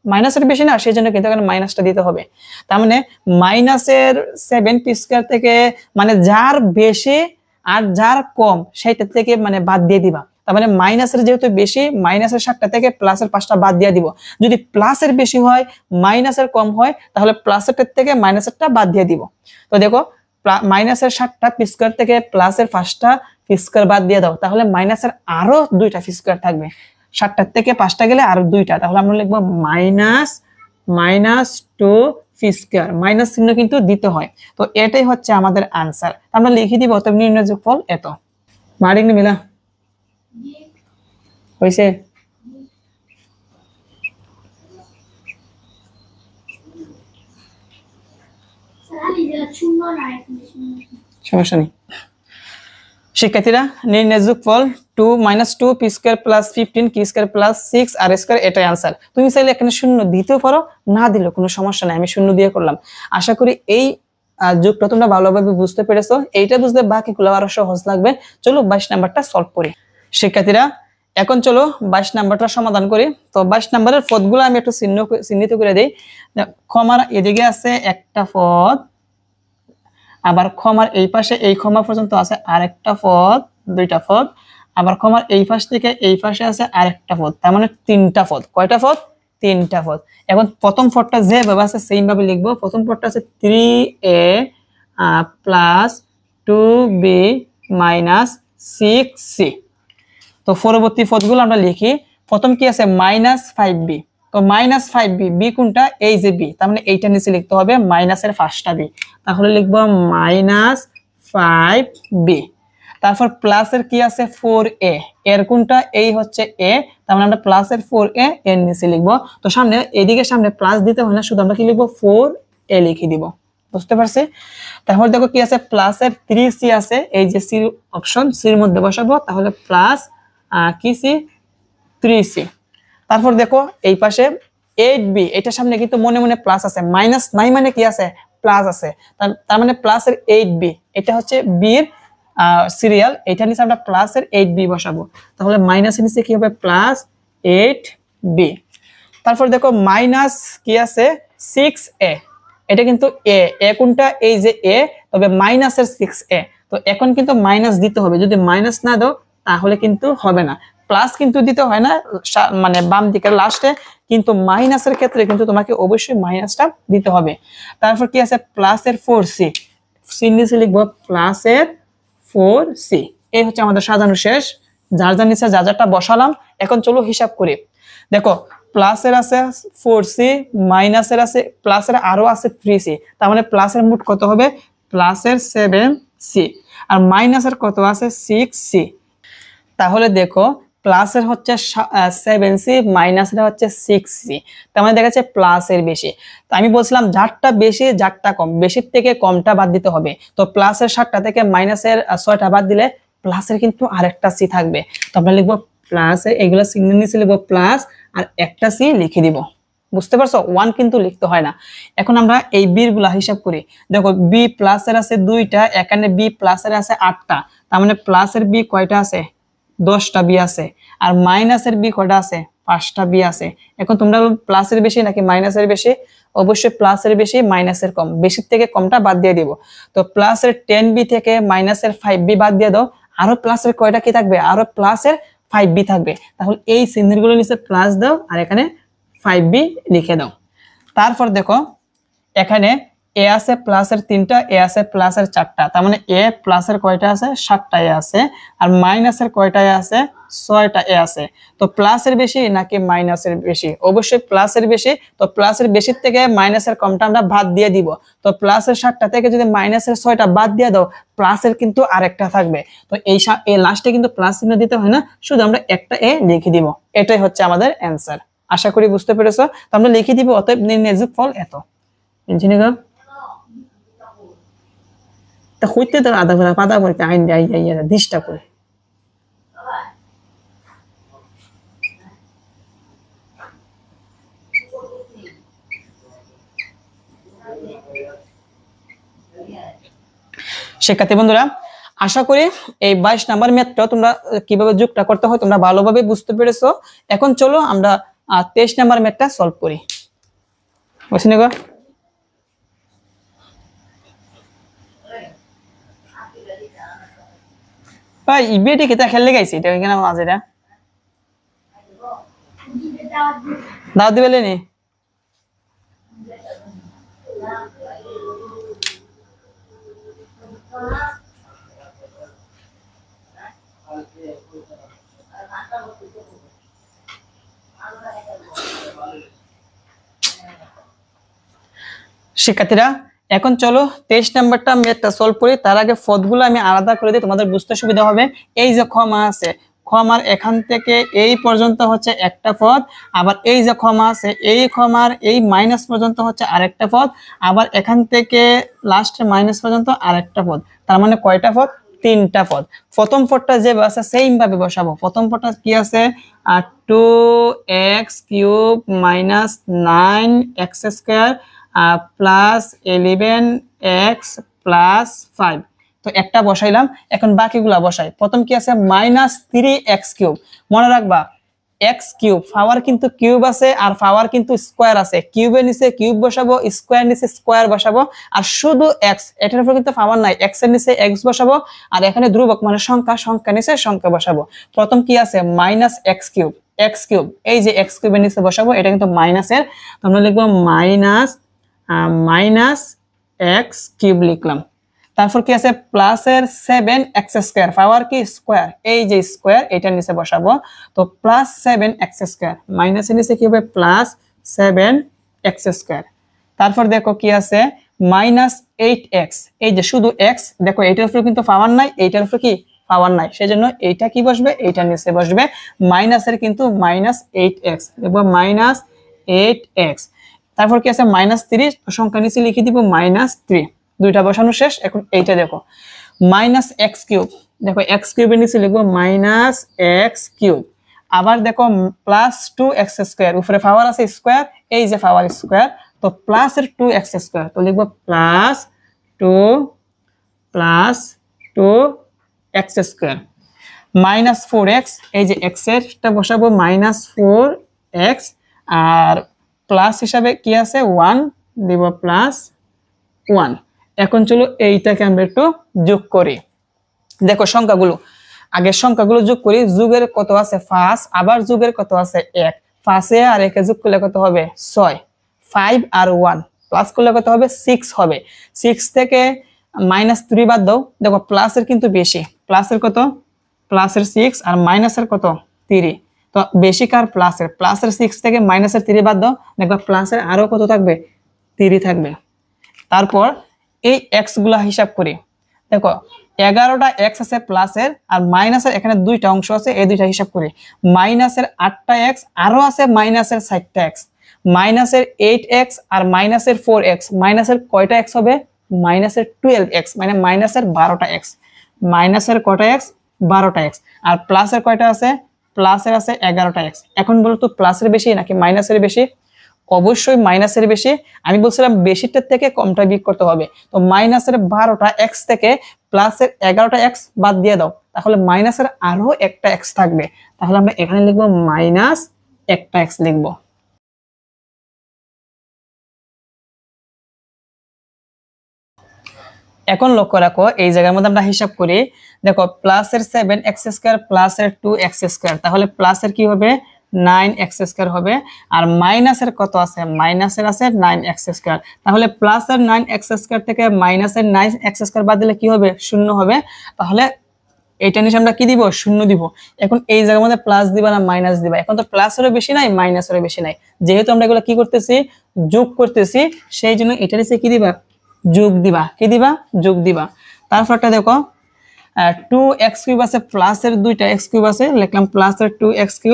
মাইনাসের বেশি না, সেই জন্য কিন্তু এখানে মাইনাসটা দিতে হবে। তার মানে মাইনাসের 7 পি স্কয়ার থেকে মানে যার বেশি আর যার কম সেইটা থেকে মানে বাদ দিয়ে দিবা। তার মানে মাইনাসের যেহেতু বেশি, মাইনাসের 7টা থেকে প্লাসের 5টা বাদ দিয়ে দিব। যদি প্লাসের বেশি হয় মাইনাসের কম হয় তাহলে প্লাসের থেকে মাইনাসেরটা বাদ দিয়ে দিব। তো দেখো মাইনাসের 7টা পি স্কয়ার থেকে প্লাসের 5টা পি স্কয়ার বাদ দিয়ে দাও, তাহলে মাইনাসের আরো 2টা পি স্কয়ার থাকবে। 7টার থেকে 5টা গেলে আরো 2টা, তাহলে আমরা লিখবো -2 পি স্কয়ার। মাইনাস চিহ্ন কিন্তু দিতে হয়। তো এটাই হচ্ছে আমাদের আনসার। আমরা লিখে দিব অতএব নির্ণয় যোগফল এত। মারিং মিলা হইছে? সমস্যা নেই। শিক্ষার্থীরা নির্ণয় যোগফল 2 - 2 p square plus 15 q square plus 6 r square, এটাই आंसर। তুমি চাইলে এখানে শূন্য দিতেও পারো, না দিলেও কোনো সমস্যা নাই, আমি শূন্য দিয়ে করলাম। আশা করি এই যোগটা তোমরা ভালোভাবে বুঝতে পেরেছো। এইটা বুঝলে বাকিগুলো আরো সহজ লাগবে। চলো 22 নাম্বারটা সলভ করি। শিক্ষার্থীরা এখন চলো 22 নাম্বারটা সমাধান করি। তো 22 নাম্বারের পদগুলো আমি একটু চিহ্নিত করে দেই। ক্ষমার এদিকে আছে একটা পদ, আবার ক্ষমার এই পাশে এই ক্ষমা পর্যন্ত আছে আরেকটা পদ, দুইটা পদ, আবার ক্ষমার এই পাশ থেকে এই পাশে আছে আরেকটা পদ, তার মানে তিনটা পদ। কয়টা পদ? তিনটা পদ। এখন প্রথম পদটা যেভাবে আছে সেইম ভাবে লিখবো। প্রথম পদটা আছে 3a plus 2b minus 6c। তো পরবর্তী পদগুলো আমরা লিখি। প্রথম কি আছে? Minus 5b। তো মাইনাস 5b, বি কোনটা? এই যে বি, তার মানে এইটা নিচে লিখতে হবে মাইনাসের ফার্স্টটা বি, তাহলে লিখবো মাইনাস 5b। তারপর প্লাসের কি আছে? 4a, এর কোনটা? এই হচ্ছে a, তার মানে আমরা প্লাসের 4a এর নিচে লিখবো। তো সামনে এদিকে সামনে প্লাস দিতে হয় না, শুধু আমরা কি লিখবো? 4a লিখে দিব। বুঝতে পারছি? তারপর দেখো কি আছে? প্লাসের 3c আছে, এই যে সি অপশন, সির মধ্যে বসাবো, তাহলে প্লাস কি সি? 3c। তারপর দেখো এই পাশে 8b, এটার সামনে কিন্তু মনে মনে প্লাস আছে, মাইনাস নাই মানে কি আছে? প্লাস আছে, তার মানে প্লাসের 8b, এটা হচ্ছে b এর সিরিয়াল, এটা নিচে আমরা প্লাসের 8b বসাবো, তাহলে মাইনাসের নিচে কি হবে? Plus 8b। তারপর দেখো মাইনাস কি আছে? 6a, এটা কিন্তু এ কোনটা? এই যে এ, তবে মাইনাসের 6a। তো এখন কিন্তু মাইনাস দিতে হবে, যদি মাইনাস না দাও তাহলে কিন্তু হবে না। প্লাস কিন্তু দিতে হয় না মানে বাম দিকের লাস্টে, কিন্তু মাইনাসের ক্ষেত্রে কিন্তু তোমাকে অবশ্যই মাইনাসটা দিতে হবে। তারপর কি আছে? প্লাসের 4c, সি নিচে লিখবো প্লাসের 4c। এই হচ্ছে আমাদের সাজানো শেষ। যার যার নিচে যা যারটা বসালাম। এখন চলো হিসাব করি। দেখো প্লাসের আছে 4c, মাইনাসের আছে, প্লাসের আরো আছে 3c, তার মানে প্লাসের মোট কত হবে? প্লাসের 7c, আর মাইনাসের কত আছে? 6c। তাহলে দেখো প্লাসের হচ্ছে 7c, মাইনাসের হচ্ছে 6c, তার মানে দেখা যাচ্ছে প্লাসের বেশি। তো আমি বলছিলাম যারটা বেশি যারটা কম, বেশির থেকে কমটা বাদ দিতে হবে। তো প্লাসের 7টা থেকে মাইনাসের 6টা বাদ দিলে প্লাসের কিন্তু আরেকটা সি থাকবে, তো আমরা লিখবো প্লাসের, এগুলো চিহ্ন নিচে লিখবো প্লাস, আর একটা সি লিখে দিব। বুঝতে পারছো? 1 কিন্তু লিখতে হয় না। এখন আমরা এই বির গুলা হিসাব করি। দেখো বি প্লাসের আছে 2টা, এখানে বি প্লাসের আছে 8টা, তার মানে প্লাসের বি কয়টা আছে? 10টা বি আছে, আর মাইনাসের বি কয়টা আছে? 5টা বি আছে। এখন তোমরা প্লাসের বেশি নাকি মাইনাসের বেশি? অবশ্যই প্লাসের বেশি, মাইনাসের কম, বেশির থেকে কমটা বাদ দিয়ে দিব। তো প্লাসের 10b থেকে মাইনাসের 5b বাদ দিয়ে দাও, আরো প্লাসের কয়টা কি থাকবে? আরো প্লাসের 5b থাকবে। তাহলে এই চিহ্নগুলো নিচে প্লাস দাও আর এখানে 5b লিখে দাও। তারপর দেখো এখানে এ আছে প্লাসের 3টা, এ আছে প্লাসের 4টা, তার মানে এ প্লাসের কয়টা আছে? 7টা এ আছে, আর মাইনাসের কয়টা এ আছে? 6টা এ আছে। তো প্লাসের বেশি নাকি মাইনাসের বেশি? অবশ্যই প্লাসের বেশি। তো প্লাসের বেশির থেকে মাইনাসের কমটা আমরা বাদ দিয়ে দিব। তো প্লাসের 7টা থেকে যদি মাইনাসের 6টা বাদ দিয়ে দাও, প্লাসের কিন্তু আরেকটা থাকবে। তো এই লাস্টে কিন্তু প্লাস চিহ্ন দিতে হয় না, শুধু আমরা একটা এ লিখে দিব। এটাই হচ্ছে আমাদের অ্যান্সার। আশা করি বুঝতে পেরেছো। তো আমরা লিখে দিব অতএব নির্ণয় যোগফল এত। ইঞ্জিনিয়ার তা হইতে তো আধা ঘন্টা পাতা পড়তে আইন ডিস্টার্ব করে। শিক্ষার্থী বন্ধুরা, আশা করি এই 22 নাম্বার ম্যাথটা তোমরা কিভাবে যোগটা করতে হয় তোমরা ভালোভাবে বুঝতে পেরেছো। এখন চলো আমরা 23 নাম্বার ম্যাথটা সলভ করি। বুঝছেন গো? ভাই ইবিএটি কিতা খেললে গাইছি এটা এখানে মাঝে এটা দাও দিবেলে নি। শিক্ষার্থীরা এখন চলো 23 নাম্বারটা ম্যাথটা সলভ করি। তার আগে পদগুলো আমি আলাদা করে দিই, তোমাদের বুঝতে সুবিধা হবে। এই যে ক্ষমা আছে, ক্ষমার এখান থেকে এই পর্যন্ত হচ্ছে একটা পদ, আবার এই যে ক্ষমা আছে এই ক্ষমার এই মাইনাস পর্যন্ত হচ্ছে আরেকটা পদ, আবার এখান থেকে লাস্ট মাইনাস পর্যন্ত আরেকটা পদ। তার মানে কয়টা পদ? তিনটা পদ। প্রথম পদটা যে আছে সেম ভাবে বসাবো। প্রথম পদটা কি আছে? 2x³ minus 9x² plus 11x plus 5। তো একটা বসাইলাম, এখন বাকিগুলা বসাই। প্রথম কি আছে? -3x³ মনে রাখবা x³ পাওয়ার কিন্তু কিউব আছে আর পাওয়ার কিন্তু স্কয়ার আছে। কিউবের নিচে কিউব বসাবো, স্কয়ার নিচে স্কয়ার বসাবো, আর শুধু x, এটার উপর কিন্তু পাওয়ার নাই, x এর নিচে x বসাবো, আর এখানে ধ্রুবক মানে সংখ্যা, সংখ্যা নিচে সংখ্যা বসাবো। প্রথম কি আছে? -x³ x³ এই যে x³ এর নিচে বসাবো, এটা কিন্তু মাইনাসের, তো আমরা লিখবো -x³ লিখলাম। তারপর কি আছে? প্লাসের 7x² পাওয়ার কি স্কয়ার, এই যে স্কয়ার এটার নিচে বসাবো, তো প্লাস 7x², মাইনাসের নিচে কি হবে? Plus 7x²। তারপর দেখো কি আছে? -8x, এই যে শুধু x, দেখো এটার উপরে কিন্তু পাওয়ার নাই, এইটার উপরে কি পাওয়ার নাই, সেজন্য এইটা কি বসবে? এইটার নিচে বসবে। মাইনাসের কিন্তু -8x, দেখবো -8x। তারপর কি আছে? -3, সংখ্যা নিচে লিখে দিব -3। দুইটা বসানো শেষ। এখন এইটা দেখো -x³, দেখো x³ এর নিচে লিখবো -x³। আবার দেখো +2x², উপরে পাওয়ার আছে স্কয়ার, এই যে পাওয়ার স্কয়ার, তো প্লাসের 2x², তো লিখবো +2x²। -4x, এই যে x এরটা বসাবো -4x, আর প্লাস হিসাবে কি আছে? 1 দিব, +1। এখন চলো এইটাকে আমরা একটু যোগ করি। দেখো সংখ্যাগুলো, আগের সংখ্যাগুলো যোগ করি। যোগের কত আছে? 5, আবার যোগের কত আছে? 1। 5 আর 1 যোগ করলে কত হবে? 6। 5 আর 1 প্লাস করলে কত হবে? 6 হবে। 6 থেকে -3 বাদ দাও, দেখো প্লাসের কিন্তু বেশি, প্লাসের কত? প্লাসের 6 আর মাইনাসের কত? 3। তো বেশি কার? প্লাসের। প্লাসের 6 থেকে -3 বাদ দাও, দেখো প্লাসের আরো কত থাকবে? 3 থাকবে। তারপর এই এক্স গুলা হিসাব করি। দেখো 11টা এক্স আছে প্লাসের, আর মাইনাসের এখানে দুইটা অংশ আছে, এই দুইটা হিসাব করি। মাইনাসের 8টা এক্স, আরো আছে মাইনাসের 60টা এক্স, মাইনাসের 8x আর মাইনাসের 4x, মাইনাসের কয়টা এক্স হবে? মাইনাসের 12x, মানে মাইনাসের 12টা এক্স। মাইনাসের কয়টা এক্স? 12টা এক্স। আর প্লাসের কয়টা আছে? প্লাসের আছে 11টা এক্স। এখন বলো তো প্লাসের বেশি নাকি মাইনাসের বেশি? অবশ্যই মাইনাসের বেশি। আমি বলছিলাম বেশিটার থেকে কমটা বিয়োগ করতে হবে। তো মাইনাসের 12টা এক্স থেকে প্লাসের 11টা এক্স বাদ দিয়ে দাও, তাহলে মাইনাসের আরো একটা এক্স থাকবে। তাহলে আমরা এখানে লিখবো মাইনাস একটা এক্স লিখবো। এখন লক্ষ্য রাখো এই জায়গার মধ্যে আমরা হিসাব করি। দেখো প্লাসের 7x² প্লাসের 2x², তাহলে প্লাসের কি হবে? 9x² হবে। আর মাইনাসের কত আছে? মাইনাসের আছে 9x²। তাহলে প্লাসের 9x² থেকে মাইনাসের 9x² বাদ দিলে কি হবে? 0 হবে। তাহলে এইটা নিচে আমরা কি দিব? 0 দিব। এখন এই জায়গার মধ্যে প্লাস দিবা না মাইনাস দিবা? এখন তো প্লাসেরও বেশি নাই মাইনাসেরও বেশি নাই, যেহেতু আমরা এগুলো কি করতেছি? যোগ করতেছি, সেই জন্য এটা নিচে কি দিবা? যোগ দিবা। কি দিবা? যোগ দিবা। তারপরটা দেখো 2x³ আছে, প্লাসের 2টা x³ আছে, লিখলাম প্লাসের 2x³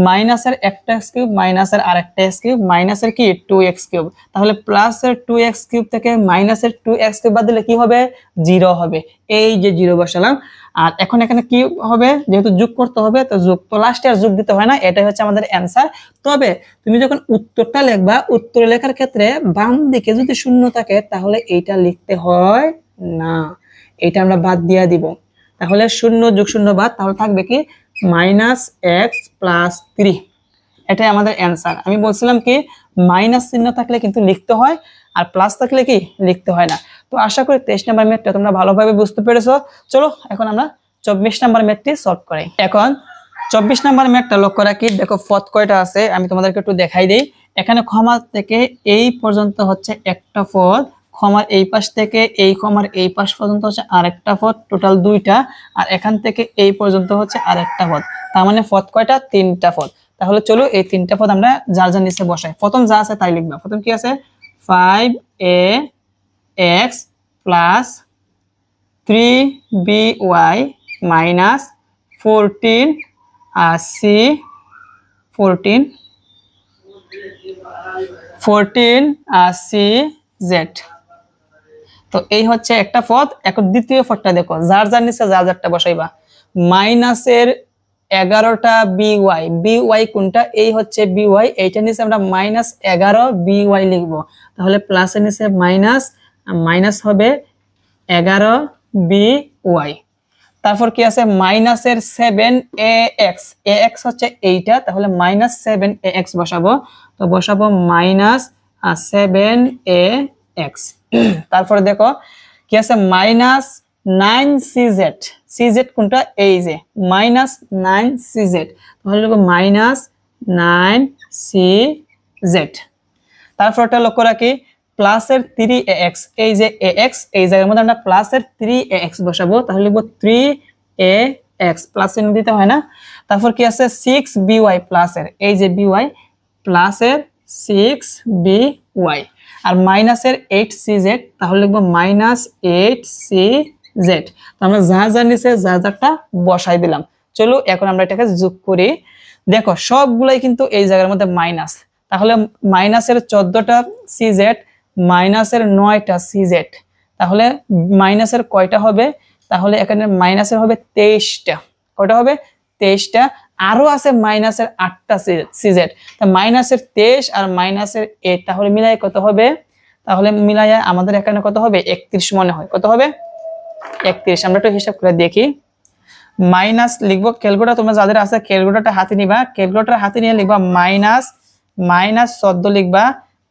মাইনাসের একটা x³ মাইনাসের আরেকটা x³ মাইনাসের কি 2x³ তাহলে প্লাসের 2x³ থেকে মাইনাসের 2x³ বাদ দিলে কি হবে? 0 হবে। এই যে 0 বসালাম। আর এখন এখানে কি হবে? যেহেতু যোগ করতে হবে, তো যোগ তো লাস্টে আর যোগ দিতে হয় না, এটাই হচ্ছে আমাদের অ্যানসার। তবে তুমি যখন উত্তরটা লিখবা, উত্তর লেখার ক্ষেত্রে বাম দিকে যদি শূন্য থাকে তাহলে এইটা লিখতে হয় না, এটা আমরা বাদ দিয়ে দিব। তাহলে 0 যোগ 0 বাদ, তাহলে থাকবে কি? -x + 3। এটাই আমাদের অ্যানসার। আমি বলছিলাম কি মাইনাস চিহ্ন থাকলে কিন্তু লিখতে হয়, আর প্লাস থাকলে কি লিখতে হয় না। তো আশা করি 23 নাম্বার ম্যাথটা তোমরা ভালোভাবে বুঝতে পেরেছো। চলো এখন আমরা 24 নাম্বার ম্যাথটি সলভ করি। এখন 24 নাম্বার ম্যাথটা লক্ষ্য রাখি। দেখো পদ কয়টা আছে আমি তোমাদেরকে একটু দেখাই দেই। এখানে ক্ষমা থেকে এই পর্যন্ত হচ্ছে একটা পদ, ক্ষমার এই পাশ থেকে এই ক্ষমার এই পাশ পর্যন্ত হচ্ছে আরেকটা পদ, টোটাল 2টা, আর এখান থেকে এই পর্যন্ত হচ্ছে আরেকটা পদ। তার মানে পদ কয়টা? 3টা পদ। তাহলে চলো এই 3টা পদ আমরা যার যার নিচে বসাই। প্রথম যা আছে তাই লিখবা। প্রথম কি আছে? 5ax + 3by - 14 C 14 C Z. তো এই হচ্ছে একটা পদ। এখন দ্বিতীয় পদটা দেখো, যার যার নিচে যার যারটা বসাইবা। মাইনাসের 11টা বিওয়াই, বিওয়াই কোনটা? এই হচ্ছে বিওয়াই, এইটা নিচে আমরা -11 বিওয়াই লিখবো। তাহলে প্লাসের নিচে মাইনাস, মাইনাস হবে 11 বিওয়াই। তারপর কি আছে? মাইনাসের 7 ax, ax হচ্ছে এইটা, তাহলে -7 ax বসাবো। তো বসাবো -7 ax। তারপরে দেখো কি আছে? -9 cz, cz কোনটা? এই যে -9 cz, তাহলে লিখবো -9 cz। তারপরটা লক্ষ্য রাখি, প্লাসের 3ax, এই যে ax, এই জায়গার মধ্যে আমরা প্লাসের 3ax বসাবো, তাহলে লিখবো 3ax, প্লাসের দিতে হয় না। তারপর কি আছে? 6by, প্লাসের এই যে by, প্লাসের 6by, আর মাইনাসের 8cz, তাহলে লিখবো -8cz। তো আমরা যা যা নিচে যা যারটা বসাই দিলাম। চলো এখন আমরা এটাকে যোগ করি। দেখো সবগুলাই কিন্তু এই জায়গার মধ্যে মাইনাস, তাহলে মাইনাসের 14টা সিজেড, মাইনাসের 9টা সিজেড, তাহলে মাইনাসের কয়টা হবে? তাহলে এখানে মাইনাসের হবে 23টা। কয়টা হবে? 23টা। আরো আছে মাইনাসের 8টা সিজেড, তা মাইনাসের 23 আর মাইনাসের 8, তাহলে মিলাই কত হবে? তাহলে মিলাইয়া আমাদের এখানে কত হবে? 31 মনে হয়। কত হবে? 31। আমরা একটু হিসাব করে দেখি। মাইনাস লিখবো, ক্যালকুলেটর তোমরা যাদের আছে ক্যালকুলেটরটা হাতে নিবা, ক্যালকুলেটর হাতে নিয়ে লিখবা -14 লিখবা,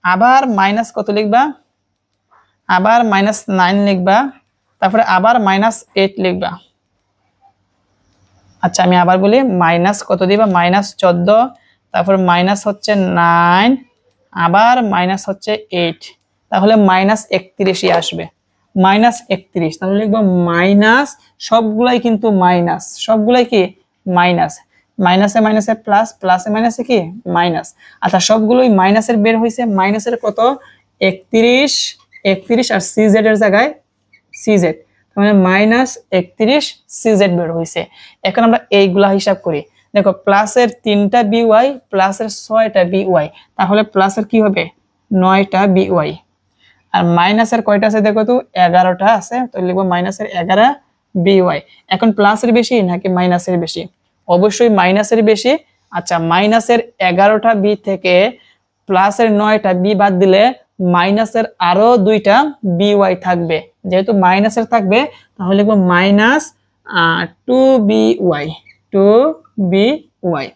আবার মাইনাস কত লিখবা? আবার -9 লিখবা, তারপরে আবার -8 লিখবা। আচ্ছা আমি আবার বলি, মাইনাস কত দিবা? -14, তারপর মাইনাস হচ্ছে 9, আবার মাইনাস হচ্ছে 8, তাহলে -31ই আসবে। -31, তাহলে লিখবো মাইনাস, সবগুলাই কিন্তু মাইনাস, সবগুলাই কি মাইনাস, মাইনাসে মাইনাসে প্লাস, প্লাসে মাইনাসে কি মাইনাস। আচ্ছা সবগুলোই মাইনাসের বের হয়েছে, মাইনাসের কত? 31 আর সিজেড এর জায়গায় সিজেড, তাহলে -31 সিজেড বের হয়েছে। এখন আমরা এইগুলা হিসাব করি। দেখো প্লাসের 3টা বিওয়াই, প্লাসের 6টা বিওয়াই, তাহলে প্লাসের কি হবে? 9টা বিওয়াই। আর মাইনাসের কয়টা আছে দেখো তো? 11টা আছে, তো লিখবো -11 বিওয়াই। এখন প্লাসের বেশি নাকি মাইনাসের বেশি? অবশ্যই মাইনাসের বেশি। আচ্ছা মাইনাসের 11টা বি থেকে প্লাসের 9টা বি বাদ দিলে মাইনাসের আরো 2টা বিওয়াই থাকবে, যেহেতু মাইনাসের থাকবে তাহলে লিখবো -2by, 2by।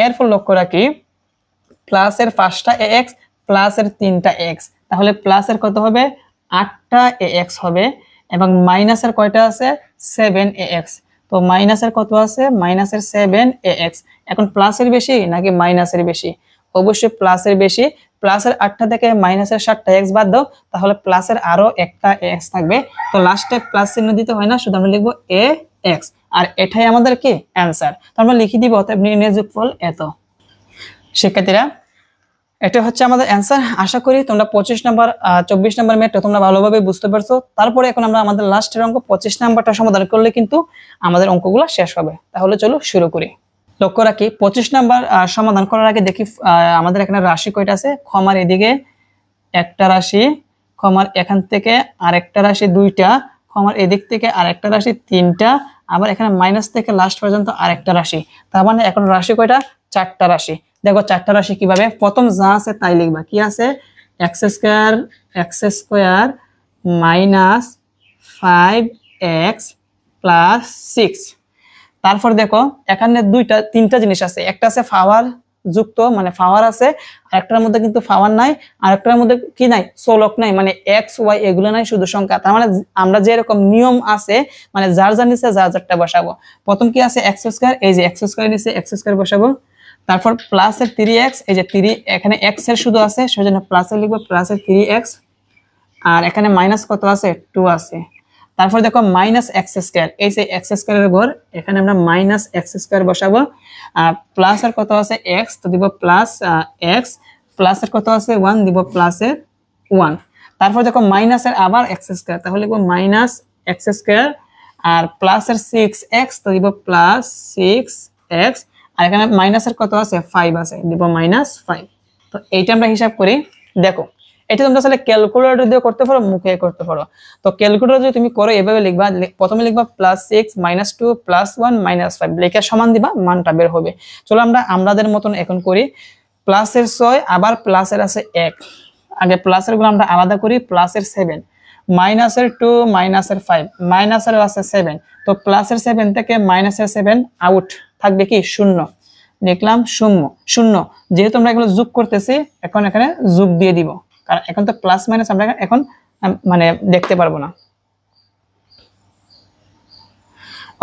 এরপর লক্ষ্য রাখি, প্লাসের 5টা ax, প্লাসের 3টা x, তাহলে প্লাসের কত হবে? 8টা ax হবে, এবং মাইনাসের কয়টা আছে? 7ax। তো মাইনাসের কত আছে? মাইনাসের 7ax। এখন প্লাসের বেশি নাকি মাইনাসের বেশি? অবশ্যই প্লাসের বেশি। প্লাসের 8টা থেকে মাইনাসের 7টা x বাদ দাও, তাহলে প্লাসের আরো একটা x থাকবে। তো লাস্টে প্লাস চিহ্ন দিতে হয় না, শুধু আমরা লিখবো ax, আর এটাই আমাদের কি অ্যান্সার। তো আমরা লিখে দিব অতএব নির্ণয় যোগফল এত। শিক্ষার্থীরা এটা হচ্ছে আমাদের অ্যান্সার। আশা করি তোমরা 25 নাম্বার 24 নাম্বার ম্যাথটা তোমরা ভালোভাবে বুঝতে পারছো। তারপরে এখন আমরা আমাদের লাস্টের অঙ্ক 25 নাম্বারটা সমাধান করলে কিন্তু আমাদের অঙ্কগুলো শেষ হবে। তাহলে চলো শুরু করি। লক্ষ্য রাখি 25 নাম্বার সমাধান করার আগে দেখি আমাদের এখানে রাশি কয়টা আছে। ক্ষমার এদিকে একটা রাশি, ক্ষমার এখান থেকে আরেকটা রাশি 2টা, ক্ষমার এদিক থেকে আরেকটা রাশি 3টা, আবার এখানে মাইনাস থেকে লাস্ট পর্যন্ত আরেকটা রাশি। তার মানে এখন রাশি কয়টা? 4টা রাশি। দেখো 4টা রাশি কিভাবে, প্রথম যা আছে তাই লিখবা। কি আছে? x square minus 5x plus 6। তারপর দেখো এখানে 3টা জিনিস আছে, একটা আছে পাওয়ার যুক্ত মানে পাওয়ার আছে, আরেকটার মধ্যে কিন্তু পাওয়ার নাই, আরেকটার মধ্যে কি নাই? চলক নাই, মানে x y এগুলো নাই, শুধু সংখ্যা। তার মানে আমরা যে এরকম নিয়ম আছে, মানে যার যার নিচে যার যারটা বসাবো। প্রথম কি আছে? x স্কয়ার, এই যে x স্কয়ার নিচে x স্কয়ার বসাবো। তারপর প্লাসের 3x, এই যে 3 এখানে x এর শুধু আছে সেজন্য প্লাসে লিখবো, প্লাসের 3x, আর এখানে মাইনাস কত আছে? 2 আছে। তারপর দেখো মাইনাস এক্স স্কয়ার, এই যে এক্স স্কয়ারের ঘর, এখানে আমরা মাইনাস এক্স স্কয়ার বসাবো। প্লাস এর কত আছে? x, তো দিব প্লাস x, প্লাস এর কত আছে? 1, দিব প্লাসের 1। তারপর দেখো মাইনাসের আবার এক্স স্কয়ার, তাহলে লিখবো মাইনাস এক্স স্কয়ার, আর প্লাসের 6x, তো দিব প্লাস 6 x, আর এখানে মাইনাসের কত আছে 5 আছে, দিব -5। তো এইটা আমরা হিসাব করি। দেখো এটা তোমরা আসলে ক্যালকুলেটর দিয়ে করতে পারো, মুখে করতে পারো। তো ক্যালকুলেটর যদি তুমি করো এভাবে লিখবা, প্রথমে লিখবা +6 -2 +1 -5 লিখে সমান দিবা, মানটা বের হবে। চলো আমরা আমাদের মতন এখন করি। প্লাসের 6 আবার প্লাসের আছে 1, আগে প্লাসের গুলো আমরা আলাদা করি। প্লাসের 7, মাইনাসের 2, মাইনাসের 5, মাইনাসের আছে 7। তো প্লাসের 7 থেকে মাইনাসের 7 আউট, থাকবে কি 0। লিখলাম 0। যেহেতু আমরা এগুলো যোগ করতেছি, এখন এখানে যোগ দিয়ে দিব, কারণ এখন তো প্লাস মাইনাস আমরা এখন মানে দেখতে পারবো না।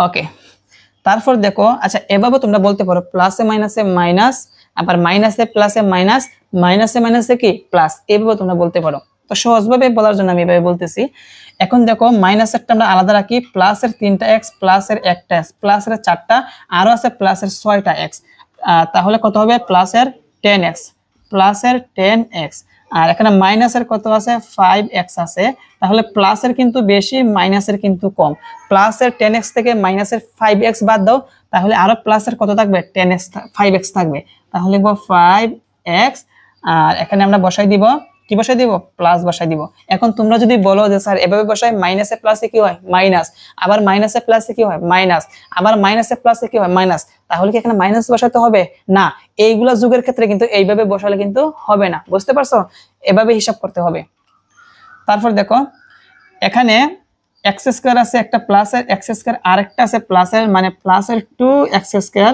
ওকে, তারপর দেখো, আচ্ছা এভাবে তোমরা বলতে পারো প্লাসে মাইনাসে মাইনাস, আবার মাইনাসে প্লাসে মাইনাস, মাইনাসে মাইনাসে কি প্লাস, এভাবে তোমরা বলতে পারো। তো সহজভাবে বলার জন্য আমি এভাবে বলতেছি। এখন দেখো মাইনাসেরটা আমরা আলাদা রাখি, প্লাসের 3টা x, প্লাসের 1টা x, প্লাসের 4টা, আরো আছে প্লাসের 6টা x, তাহলে কত হবে প্লাসের 10x, প্লাসের 10x। আর এখানে মাইনাসের কত আছে 5x আছে, তাহলে প্লাসের কিন্তু বেশি, মাইনাসের কিন্তু কম। প্লাসের 10x থেকে মাইনাসের 5x বাদ দাও, তাহলে আরো প্লাসের কত থাকবে 10x, 5x থাকবে, তাহলে লিখব 5x। আর এখানে আমরা বসাই দিব, কি বসাই দিব প্লাস বসাই দিব। এখন তোমরা যদি বলো যে স্যার এভাবে বসাই, মাইনাসে প্লাসে কি হয় মাইনাস, আবার মাইনাসে প্লাসে কি হয় মাইনাস, আবার মাইনাসে প্লাসে কি হয় মাইনাস, তাহলে কি এখানে মাইনাস বসাতে হবে না? এইগুলা যুগের ক্ষেত্রে কিন্তু এইভাবে বসালে কিন্তু হবে না, বুঝতে পারছো? এভাবে হিসাব করতে হবে। তারপর দেখো এখানে x² আছে একটা, প্লাসের x² আরেকটা আছে প্লাসের, মানে প্লাসের 2x²,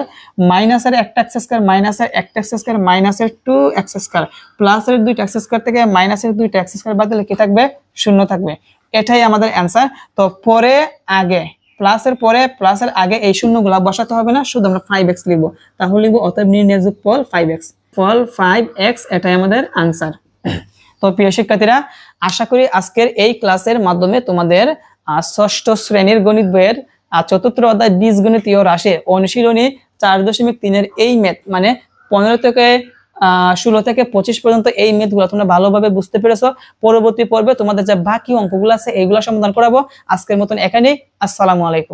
মাইনাসের একটা x², মাইনাসের একটা x², মাইনাসের 2x², প্লাসের 2টা x² থেকে মাইনাসের 2টা x² বাদ দিলে কি থাকবে 0 থাকবে। এটাই আমাদের অ্যান্সার। তো পরে আগে প্লাসের পরে প্লাসের আগে এই শূন্যগুলা বসাতে হবে না, শুধু আমরা 5x লিখব, তাহলে লিখব অতএব নির্ণয় যোগফল 5x, ফল 5x, এটাই আমাদের আনসার। তো প্রিয় শিক্ষার্থীরা, আশা করি আজকের এই ক্লাসের মাধ্যমে তোমাদের ষষ্ঠ শ্রেণীর গণিত বইয়ের চতুর্থ অধ্যায় বীজগণিতীয় রাশি অনুশীলনী 4.3 এই ম্যাথ, মানে 15 থেকে 16 থেকে 25 পর্যন্ত এই ম্যাথগুলো তোমরা ভালোভাবে বুঝতে পেরেছো। পরবর্তী পর্বে তোমাদের যে বাকি অঙ্কগুলো আছে এইগুলো সমাধান করাবো। আজকের মতন এখানেই, আসসালামু আলাইকুম।